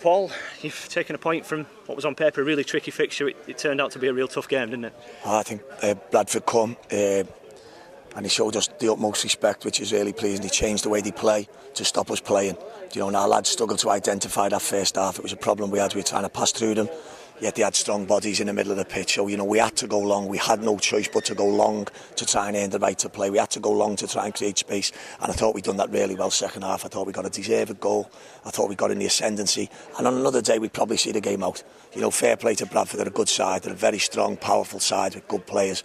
Paul, you've taken a point from what was on paper a really tricky fixture. It turned out to be a real tough game, didn't it? I think Bradford come and he showed us the utmost respect, which is really pleasing. He changed the way they play to stop us playing. You know, and our lads struggled to identify that first half. It was a problem we had. We were trying to pass through them, yet they had strong bodies in the middle of the pitch. So, you know, we had to go long. We had no choice but to go long to try and earn the right to play. We had to go long to try and create space. And I thought we'd done that really well second half. I thought we got a deserved goal. I thought we got in the ascendancy. And on another day, we'd probably see the game out. You know, fair play to Bradford. They're a good side. They're a very strong, powerful side with good players.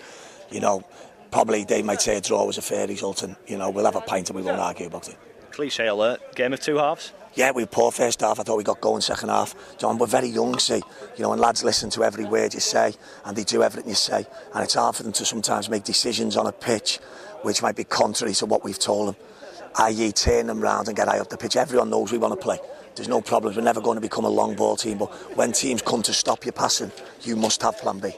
You know, probably they might say a draw was a fair result, and, you know, we'll have a pint and we won't argue about it. Cliche alert, game of two halves? Yeah, we were poor first half. I thought we got going second half. John, we're very young, see. You know, and lads listen to every word you say, and they do everything you say. And it's hard for them to sometimes make decisions on a pitch which might be contrary to what we've told them. I.e. turn them round and get high up the pitch. Everyone knows we want to play. There's no problems. We're never going to become a long ball team. But when teams come to stop you passing, you must have plan B.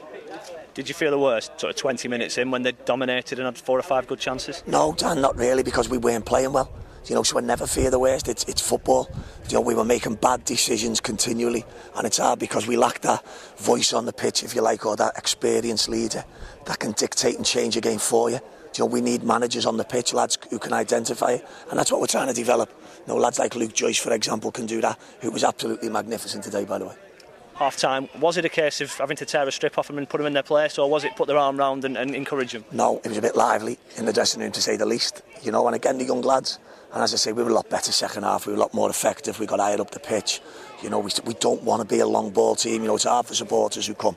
Did you feel the worst, sort of 20 minutes in, when they dominated and had 4 or 5 good chances? No, Dan, not really, because we weren't playing well. You know, so I never fear the worst. It's football. You know, we were making bad decisions continually, and it's hard because we lack that voice on the pitch, if you like, or that experienced leader that can dictate and change a game for you. You know, we need managers on the pitch, lads who can identify it, and that's what we're trying to develop. You know, lads like Luke Joyce, for example, can do that, who was absolutely magnificent today, by the way. Half-time, was it a case of having to tear a strip off them and put them in their place, or was it put their arm round and encourage them? No, it was a bit lively in the dressing room, to say the least. You know, and again, the young lads. And as I say, we were a lot better second half. We were a lot more effective. We got higher up the pitch. You know, we don't want to be a long ball team. You know, it's hard for supporters who come,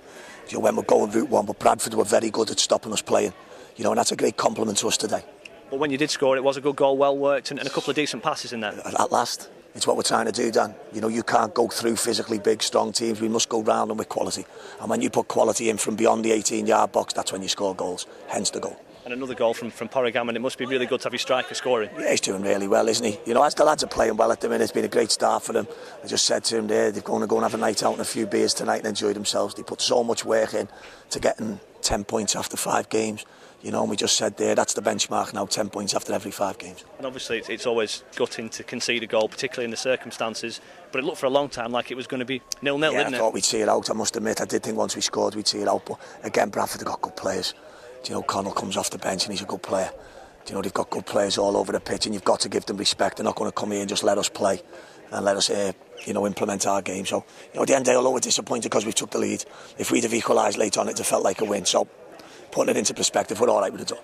you know, when we're going route one. But Bradford were very good at stopping us playing. You know, and that's a great compliment to us today. But when you did score, it was a good goal, well worked, and a couple of decent passes in there. At last. It's what we're trying to do, Dan. You know, you can't go through physically big, strong teams. We must go round them with quality. And when you put quality in from beyond the 18-yard box, that's when you score goals. Hence the goal. And another goal from Porrigammon. It must be really good to have your striker scoring. Yeah, he's doing really well, isn't he? You know, as the lads are playing well at the minute, it's been a great start for them. I just said to him there, they're going to go and have a night out and a few beers tonight and enjoy themselves. They put so much work in to getting 10 points after 5 games. You know, and we just said there, that's the benchmark now, 10 points after every 5 games. And obviously it's always gutting to concede a goal, particularly in the circumstances, but it looked for a long time like it was going to be 0-0, didn't it? I thought we'd see it out, I must admit. I did think once we scored we'd see it out, but again, Bradford have got good players. You know, Connell comes off the bench and he's a good player. You know, they've got good players all over the pitch, and you've got to give them respect. They're not going to come here and just let us play and let us, you know, implement our game. So, you know, at the end of the day, although we're disappointed because we took the lead, if we'd have equalised late on, it'd have felt like a win. So, putting it into perspective, we're all right with the draw.